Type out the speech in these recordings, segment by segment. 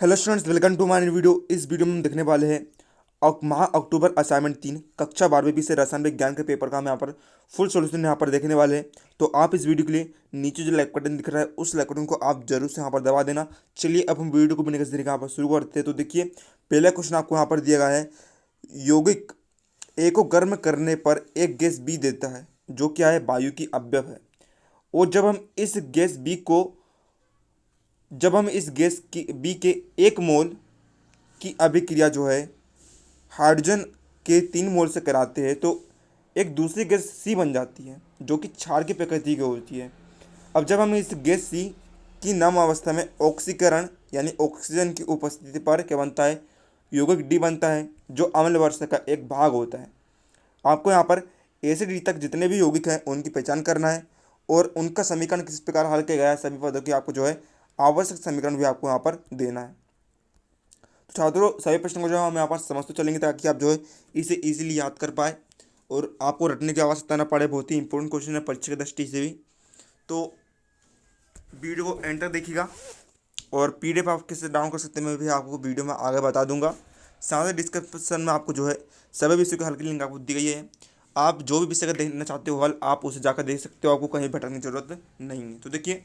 Hello students, welcome to my video. इस video में हम देखने वाले हैं माह अक्टूबर असाइनमेंट 3 कक्षा 12वीं विषय रसायन विज्ञान के पेपर का हम यहाँ पर फुल सॉल्यूशन यहाँ पर देखने वाले हैं। तो आप इस वीडियो के लिए नीचे जो लाइक बटन दिख रहा है उस लाइक बटन को आप जरूर से यहाँ पर दबा देना। चलिए अब हम वीडियो को बिना किसी तरीके यहाँ पर शुरू करते हैं। तो देखिए, पहला क्वेश्चन आपको यहाँ पर दिया गया है। यौगिक ए को गर्म करने पर एक गैस बी देता है जो क्या है, वायु की अवयव है। और जब हम इस गैस की बी के 1 मोल की अभिक्रिया जो है हाइड्रोजन के 3 मोल से कराते हैं तो एक दूसरी गैस सी बन जाती है जो कि क्षार की प्रकृति की होती है। अब जब हम इस गैस सी की नम अवस्था में ऑक्सीकरण यानी ऑक्सीजन की उपस्थिति पर क्या बनता है, यौगिक डी बनता है जो अम्ल वर्षा का एक भाग होता है। आपको यहाँ पर ए से डी तक जितने भी यौगिक हैं उनकी पहचान करना है और उनका समीकरण किस प्रकार हल किया गया है, सभी पदों की आपको जो है आवश्यक समीकरण भी आपको यहाँ पर देना है। तो छात्रों, सभी प्रश्नों को जो है हम यहाँ पर समझते चलेंगे ताकि आप जो है इसे इजीली याद कर पाए और आपको रटने की आवश्यकता ना पड़े। बहुत ही इंपॉर्टेंट क्वेश्चन है परीक्षा की दृष्टि से भी। तो वीडियो को एंड तक देखिएगा और पीडीएफ आप किससे डाउन कर सकते हैं मैं भी आपको वीडियो में आगे बता दूंगा। साथ ही डिस्क्रिप्शन में आपको जो है सभी विषयों के हल की लिंक आपको दी गई है। आप जो भी विषय का देखना चाहते हो हल आप उसे जाकर देख सकते हो, आपको कहीं भटकने की जरूरत नहीं है। तो देखिए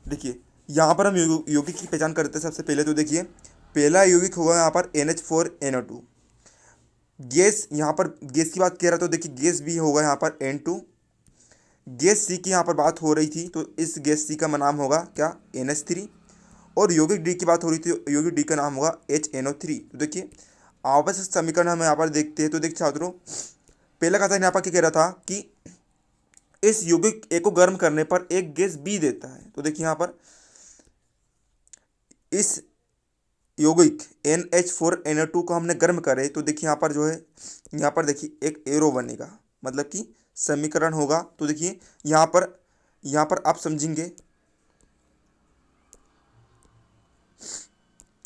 देखिए यहाँ पर हम यौगिक की पहचान करते हैं। सबसे पहले तो देखिए, पहला यौगिक होगा यहाँ पर NH4NO2। गैस यहाँ पर गैस की बात कह रहा तो देखिए गैस भी होगा यहाँ पर N2। गैस सी की यहाँ पर बात हो रही थी तो इस गैस सी का नाम होगा क्या, NH3। और यौगिक डी की बात हो रही थी तो यौगिक डी का नाम होगा HNO3। तो देखिए आवश्यक समीकरण हम यहाँ पर देखते हैं। तो देखिए छात्रों, पहला कथन यहाँ पर क्या कह रहा था कि इस यौगिक ए को गर्म करने पर एक गैस बी देता है। तो देखिए यहाँ पर इस यौगिक NH4NO2 को हमने गर्म करे तो देखिए यहाँ पर जो है, यहाँ पर देखिए एक एरो बनेगा, मतलब कि समीकरण होगा। तो देखिए यहाँ पर आप समझेंगे,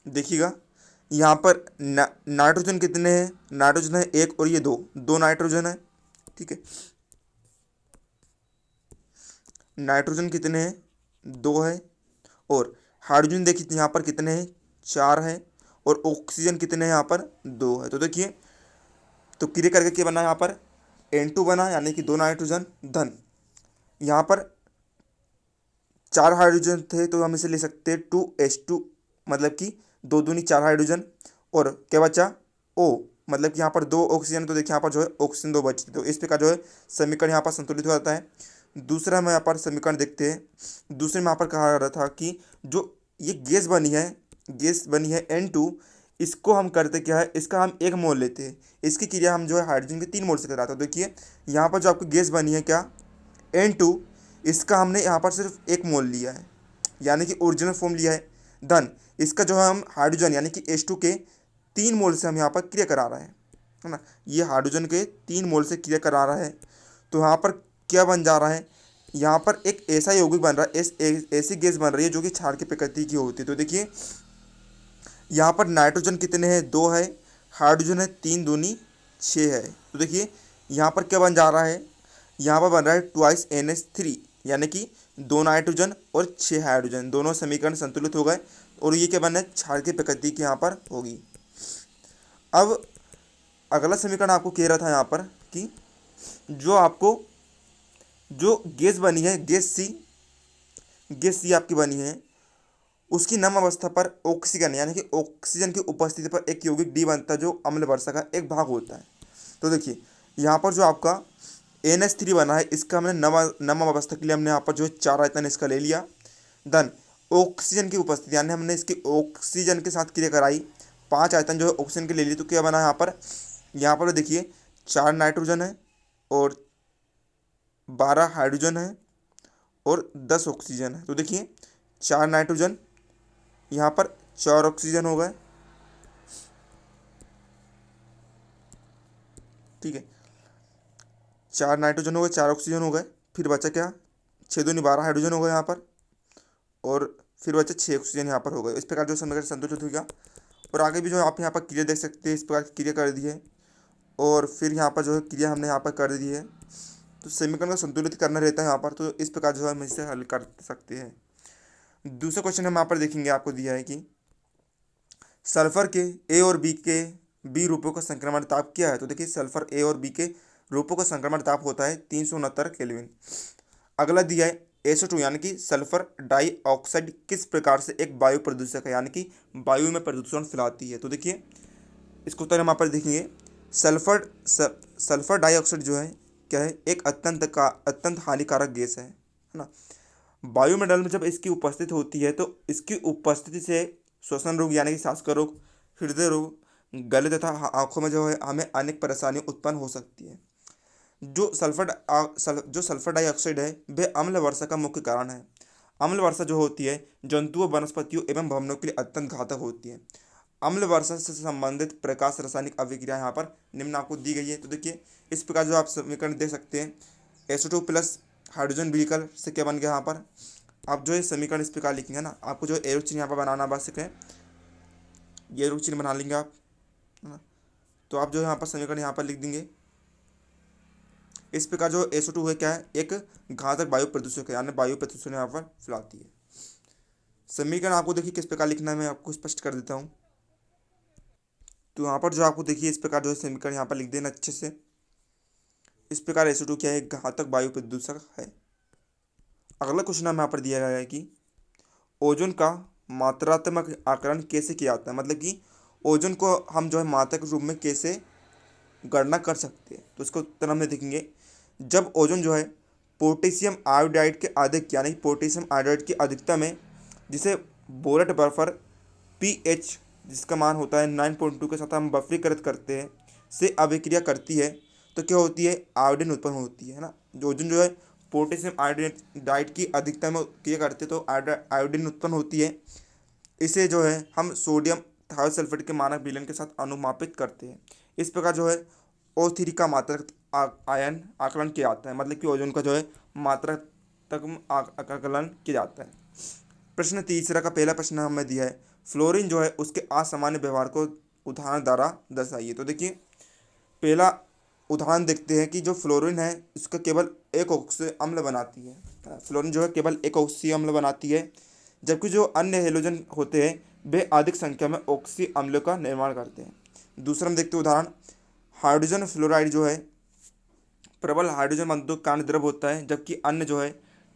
देखिएगा यहाँ पर नाइट्रोजन कितने हैं, नाइट्रोजन है एक और ये दो दो नाइट्रोजन है। ठीक है, नाइट्रोजन कितने हैं, दो है। और हाइड्रोजन देखिए यहाँ पर कितने हैं, चार है। और ऑक्सीजन कितने हैं, यहाँ पर दो है। तो देखिए, तो क्रिया करके क्या बना, यहाँ पर N2 बना यानी कि दो नाइट्रोजन धन। यहाँ पर चार हाइड्रोजन थे तो हम इसे ले सकते हैं 2H2, मतलब कि दो दूनी चार हाइड्रोजन। और क्या बचा, O, मतलब कि यहाँ पर दो ऑक्सीजन। तो देखिए यहाँ पर जो है ऑक्सीजन दो बचती, तो इस प्रकार जो है समीकरण यहाँ पर संतुलित हो जाता है। दूसरा हम यहाँ पर समीकरण देखते हैं। दूसरे में यहाँ पर कहा जा रहा था कि जो ये गैस बनी है N2, इसको हम करते क्या है, इसका हम 1 मोल लेते हैं, इसकी क्रिया हम जो है हाइड्रोजन के 3 मोल से कराते हैं। देखिए यहाँ पर जो आपकी गैस बनी है क्या, N2, इसका हमने यहाँ पर सिर्फ 1 मोल लिया है यानी कि ओरिजिनल फॉर्म लिया है। धन इसका जो है हम हाइड्रोजन यानी कि H2 के 3 मोल से हम यहाँ पर क्रिया करा रहे हैं, है ना। ये हाइड्रोजन के 3 मोल से क्रिया करा रहा है। तो यहाँ पर क्या बन जा रहा है, यहाँ पर एक ऐसा यौगिक बन रहा है, ऐसी गैस बन रही है जो कि क्षार की प्रकृति की होती है। तो देखिए यहाँ पर नाइट्रोजन कितने हैं, दो है। हाइड्रोजन है तीन दूनी छः है। तो देखिए यहाँ पर क्या बन जा रहा है, यहाँ पर बन रहा है 2NH3 यानी कि दो नाइट्रोजन और छः हाइड्रोजन, दोनों समीकरण संतुलित हो गए और ये क्या बना है, क्षार की प्रकृति की यहाँ पर होगी। अब अगला समीकरण आपको कह रहा था यहाँ पर कि जो गैस बनी है, गैस सी आपकी बनी है, उसकी नम अवस्था पर ऑक्सीजन यानी कि ऑक्सीजन की उपस्थिति पर एक यौगिक डी बनता है जो अम्ल वर्षा का एक भाग होता है। तो देखिए यहाँ पर जो आपका NH3 बना है, इसका हमने नम अवस्था के लिए हमने यहाँ पर जो है 4 आयतन इसका ले लिया। देन ऑक्सीजन की उपस्थिति यानी हमने इसकी ऑक्सीजन के साथ क्रिया कराई, 5 आयतन जो है ऑक्सीजन के ले लिए। तो क्या बना यहाँ पर देखिए 4 नाइट्रोजन है और 12 हाइड्रोजन है और 10 ऑक्सीजन है। तो देखिए 4 नाइट्रोजन, यहाँ पर 4 ऑक्सीजन हो गए। ठीक है, 4 नाइट्रोजन हो गए, 4 ऑक्सीजन हो गए। फिर बचा क्या, 6 दूनी 12 हाइड्रोजन हो गए यहाँ पर और फिर बचा 6 ऑक्सीजन यहाँ पर हो गए। इस प्रकार जो समीकरण संतुलित हो गया। और आगे भी जो आप यहाँ पर क्रिया देख सकते हैं, इस प्रकार की क्रिया कर दी है और फिर यहाँ पर जो है क्रिया हमने यहाँ पर कर दी है। तो समीकरण को संतुलित करना रहता है यहाँ पर, तो इस प्रकार जो है हम इसे हल कर सकते हैं। दूसरा क्वेश्चन हम यहाँ पर देखेंगे, आपको दिया है कि सल्फर के ए और बी रूपों का संक्रमण ताप क्या है? तो देखिए सल्फर ए और बी के रूपों का संक्रमण ताप होता है 369 केल्विन। अगला दिया है SO2 यानी कि सल्फर डाइऑक्साइड किस प्रकार से एक वायु प्रदूषक है, यानी कि वायु में प्रदूषण फैलाती है? तो देखिए इसको उत्तर हम यहाँ पर देखेंगे। सल्फर डाइऑक्साइड जो है क्या है, एक अत्यंत हानिकारक गैस है ना। वायुमंडल में जब इसकी उपस्थिति होती है तो इसकी उपस्थिति से श्वसन रोग यानी कि सांस का रोग, हृदय रोग, गले तथा आंखों में जो है हमें अनेक परेशानियां उत्पन्न हो सकती है। जो सल्फर डाइऑक्साइड है वह अम्ल वर्षा का मुख्य कारण है। अम्ल वर्षा जो होती है जंतुओं, वनस्पतियों एवं भवनों के लिए अत्यंत घातक होती है। अम्ल वर्षा से संबंधित प्रकाश रासायनिक अभिक्रिया यहाँ पर निम्न आपको दी गई है। तो देखिए इस प्रकार जो आप समीकरण देख सकते हैं, SO2 प्लस हाइड्रोजन व्हीकल से क्या बन गया, यहाँ पर आप जो है समीकरण इस प्रकार लिखेंगे ना, आपको जो है एरो चिन्ह यहाँ पर बनाना आवश्यक है, ये एरो चिन्ह बना लेंगे आप, है ना। तो आप जो है यहाँ पर समीकरण यहाँ पर लिख देंगे। इस प्रकार जो SO2 है क्या है, एक घातक वायु प्रदूषक है, यानी वायु प्रदूषण यहाँ पर फैलाती है। समीकरण आपको देखिए किस प्रकार लिखना है, मैं आपको स्पष्ट कर देता हूँ। तो यहाँ पर जो आपको देखिए इस प्रकार जो है समीकरण यहाँ पर लिख देना अच्छे से। इस प्रकार SO2 क्या है, एक घातक वायु प्रदूषक है। अगला क्वेश्चन हमें यहाँ पर दिया गया है कि ओजोन का मात्रात्मक आकलन कैसे किया जाता है, मतलब कि ओजोन को हम जो है मात्रा के रूप में कैसे गणना कर सकते हैं। तो इसको उत्तर हम देखेंगे। जब ओजोन जो है पोटेशियम आयोडाइड के अधिक यानी पोटेशियम आयोडाइड की अधिकता में, जिसे बोरेट बर्फर pH जिसका मान होता है 9.2 के साथ हम बफरीकृत करते हैं, से अभिक्रिया करती है तो क्या होती है, आयोडीन उत्पन्न होती है ना। जो ओजोन जो है पोटेशियम आयोडाइड की अधिकता में क्रिया करते हैं तो आयोडीन उत्पन्न होती है। इसे जो है हम सोडियम थायोसल्फेट के मानक विलयन के साथ अनुमापित करते हैं। इस प्रकार जो है O3 का मात्रात्मक आयन आकलन किया जाता है, मतलब कि ओजोन का जो है मात्रात्मक आकलन किया जाता है। प्रश्न तीसरा का पहला प्रश्न हमें दिया है, फ्लोरीन जो है उसके असामान्य व्यवहार को उदाहरण द्वारा दर्शाइए। तो देखिए पहला उदाहरण देखते हैं कि जो फ्लोरीन है उसका केवल एक ऑक्सीय अम्ल बनाती है। फ्लोरीन जो है केवल एक ऑक्सीय अम्ल बनाती है, जबकि जो अन्य हेलोजन होते हैं वे अधिक संख्या में ऑक्सीय अम्लों का निर्माण करते हैं। दूसरा हम देखते हैं उदाहरण, हाइड्रोजन फ्लोराइड जो है प्रबल हाइड्रोजन बंधुक कण द्रव होता है, जबकि अन्य जो है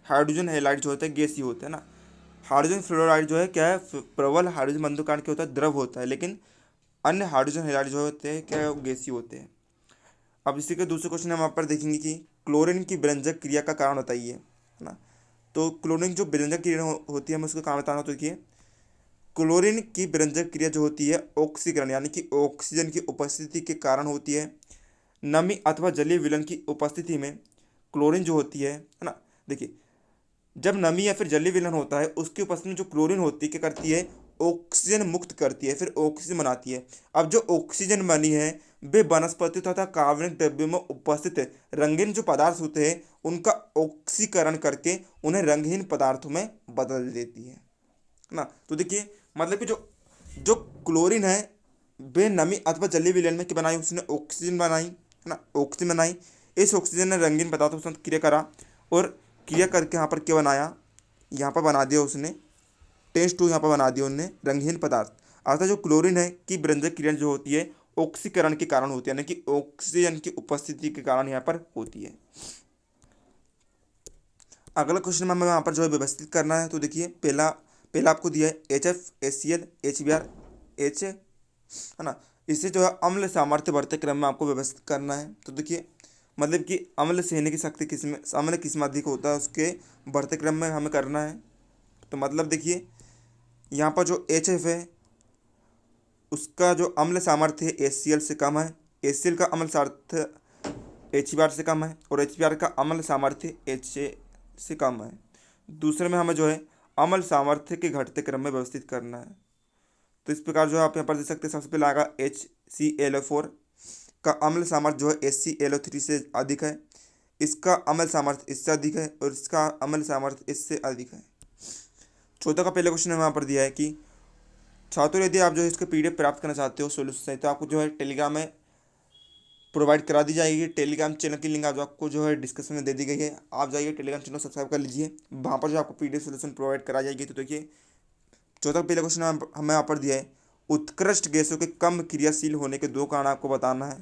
हाइड्रोजन हैलाइड जो होता है गैसीय होता है ना। हाइड्रोजन फ्लोराइड जो है क्या है, प्रबल हाइड्रोजन बंधुक कण क्या होता है, द्रव होता है, लेकिन अन्य हाइड्रोजन हैलाइड जो होते हैं क्या है, गैसीय होते हैं। अब इसी के दूसरे क्वेश्चन हम यहाँ पर देखेंगे कि क्लोरीन की विरंजक क्रिया का कारण बताइए, है ना। तो क्लोरीन जो विरंजक क्रिया होती है हमें उसका कारण बताना। तो देखिए क्लोरीन की विरंजक क्रिया जो होती है ऑक्सीकरण यानी कि ऑक्सीजन की उपस्थिति के कारण होती है। नमी अथवा जलीय विलयन की उपस्थिति में क्लोरीन जो होती है ना, देखिए जब नमी या फिर जलीय विलयन होता है उसकी उपस्थिति में जो क्लोरीन होती है क्या करती है, ऑक्सीजन मुक्त करती है, फिर ऑक्सीजन बनाती है। अब जो ऑक्सीजन बनी है वे वनस्पति तथा कार्बनिक द्रव्यों में उपस्थित रंगीन जो पदार्थ होते हैं उनका ऑक्सीकरण करके उन्हें रंगहीन पदार्थों में बदल देती है ना। तो देखिए मतलब कि जो जो क्लोरीन है वे नमी अथवा जलीय विलयन में क्या बनाई, उसने ऑक्सीजन बनाई, है ना, ऑक्सीजन बनाई। इस ऑक्सीजन ने रंगीन पदार्थों के साथ क्रिया करा और क्रिया करके यहाँ पर क्या बनाया, यहाँ पर बना दिया उसने टेस्ट टू, यहाँ पर बना दिया उनने रंगहीन पदार्थ। अर्थात जो क्लोरीन है की विरंजक क्रिया जो होती है ऑक्सीकरण के कारण होती है, यानी कि ऑक्सीजन की उपस्थिति के कारण यहाँ पर होती है। अगला क्वेश्चन में हमें यहाँ पर जो है व्यवस्थित करना है। तो देखिए पहला आपको दिया है HF, HCl, HBr, H, है ना। इससे जो है अम्ल सामर्थ्य बढ़ते क्रम में आपको व्यवस्थित करना है। तो देखिए मतलब कि अम्ल सहने की शक्ति किसमें, अम्ल किसमें अधिक होता है उसके बढ़ते क्रम में हमें करना है। तो मतलब देखिए यहाँ पर जो HF है उसका जो अम्ल सामर्थ्य है HCl से कम है, HCl का अम्ल सामर्थ्य HBr से कम है और HBr का अम्ल सामर्थ्य HA से कम है। दूसरे में हमें जो है अम्ल सामर्थ्य के घटते क्रम में व्यवस्थित करना है। तो इस प्रकार जो है आप यहाँ पर देख सकते हैं, सबसे पहले आएगा HClO4 का अम्ल सामर्थ्य जो है HClO3 से अधिक है, इसका अम्ल सामर्थ्य इससे अधिक है और इसका अम्ल सामर्थ्य इससे अधिक है। चौथा का पहले क्वेश्चन हमें यहाँ पर दिया है कि छात्रों यदि आप जो है इसका PDF प्राप्त करना चाहते हो सोल्यूशन सहित तो आपको जो है टेलीग्राम में प्रोवाइड करा दी जाएगी। टेलीग्राम चैनल की लिंक आपको जो है डिस्क्रिप्शन में दे दी गई है, आप जाइए टेलीग्राम चैनल सब्सक्राइब कर लीजिए, वहाँ पर जो आपको PDF सोल्यूशन प्रोवाइड करा जाएगी। तो देखिए चौथा पहला क्वेश्चन हमें यहाँ पर दिया है, उत्कृष्ट गैसों के कम क्रियाशील होने के दो कारण आपको बताना है।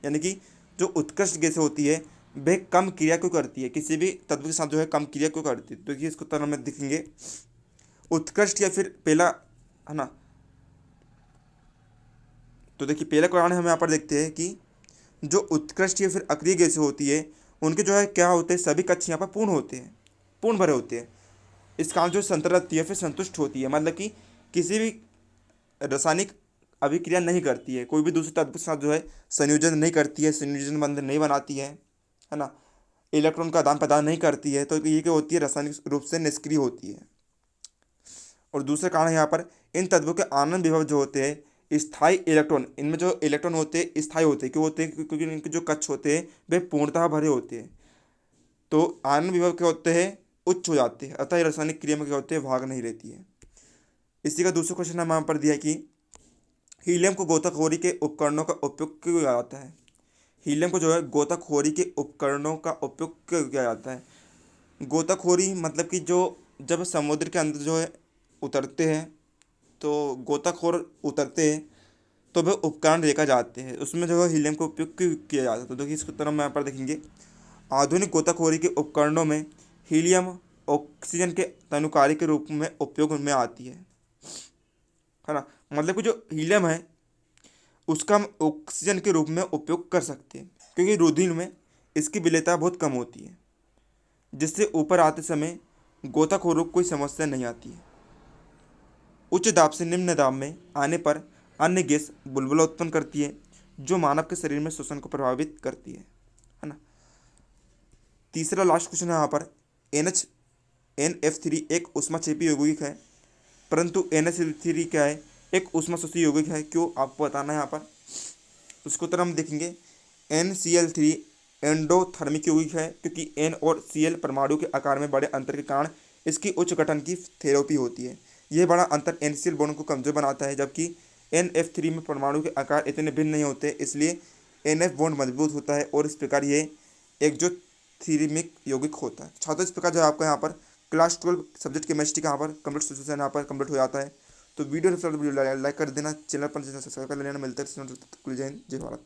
यानी कि जो उत्कृष्ट गैसें होती है वह कम क्रिया क्यों करती है, किसी भी तत्व के साथ जो है कम क्रिया क्यों करती है। तो देखिए इसको उत्तर में दिखेंगे उत्कृष्ट या फिर पहला, है ना। तो देखिए पहला कारण हम यहाँ पर देखते हैं कि जो उत्कृष्ट या फिर अक्रिय गैसें होती है उनके जो है क्या होते हैं, सभी कक्ष यहाँ पर पूर्ण होते हैं, पूर्ण भरे होते हैं। इस कारण जो संतृप्त या फिर संतुष्ट होती है, मतलब कि किसी भी रासायनिक अभिक्रिया नहीं करती है, कोई भी दूसरे तत्व के साथ जो है संयोजन नहीं करती है, संयोजन बंधन नहीं बनाती है ना, इलेक्ट्रॉन का आदान प्रदान नहीं करती है। तो ये क्या होती है, रासायनिक रूप से निष्क्रिय होती है। और दूसरा कारण है यहाँ पर इन तत्वों के आनंद विभव जो होते हैं स्थायी इलेक्ट्रॉन, इनमें जो इलेक्ट्रॉन होते हैं स्थायी होते हैं। क्यों होते हैं, क्योंकि इनके जो कक्ष होते हैं वे पूर्णतः भरे होते हैं। तो आनंद विभव क्या होते हैं, उच्च हो जाते हैं, अतः रासायनिक क्रिया में क्या होते हैं, भाग नहीं रहती है। इसी का दूसरा क्वेश्चन हम यहाँ पर दिया कि हीलियम को गोताखोरी के उपकरणों का उपयोग क्यों किया जाता है। हीलियम को जो है गोताखोरी के उपकरणों का उपयोग क्यों किया जाता है। गोताखोरी मतलब कि जो जब समुद्र के अंदर जो है उतरते हैं, तो गोताखोर उतरते हैं तो वह उपकरण लेकर जाते हैं, उसमें जो है हीलियम का उपयोग क्यों किया जाता है। तो देखिए इसको तरफ हम यहाँ पर देखेंगे आधुनिक गोताखोरी के उपकरणों में हीलियम ऑक्सीजन के तनुकारी के रूप में उपयोग में आती है ना। मतलब कि जो हीलियम है उसका हम ऑक्सीजन के रूप में उपयोग कर सकते हैं, क्योंकि रुधिर में इसकी विलेयता बहुत कम होती है, जिससे ऊपर आते समय गोताखोरों को कोई समस्या नहीं आती है। उच्च दाब से निम्न दाब में आने पर अन्य गैस बुलबुला उत्पन्न करती है, जो मानव के शरीर में श्वसन को प्रभावित करती है ना। तीसरा लास्ट क्वेश्चन है यहाँ पर NF3 एक ऊष्माक्षेपी यौगिक है, परंतु NH3 क्या है, एक ऊष्माशोषी यौगिक है। क्यों, आपको बताना है यहाँ पर। उसको तरह हम देखेंगे NCl3 एंडोथर्मिक यौगिक है, क्योंकि N और Cl परमाणु के आकार में बड़े अंतर के कारण इसकी उच्च गठन की थेरेपी होती है। यह बड़ा अंतर NCl बॉन्ड को कमजोर बनाता है, जबकि NF3 में परमाणु के आकार इतने भिन्न नहीं होते, इसलिए NF बॉन्ड मजबूत होता है और इस प्रकार ये एक जो थीरमिक यौगिक होता है। छात्रों इस प्रकार जो है आपका यहाँ पर क्लास 12 सब्जेक्ट केमिस्ट्री का यहाँ पर कंप्लीट सोल्यूशन यहाँ पर कंप्लीट हो जाता है। तो वीडियो लाइक कर देना, चैनल पर सब्सक्राइब कर लेना। मिलते हैं जय हिंद जय भारत।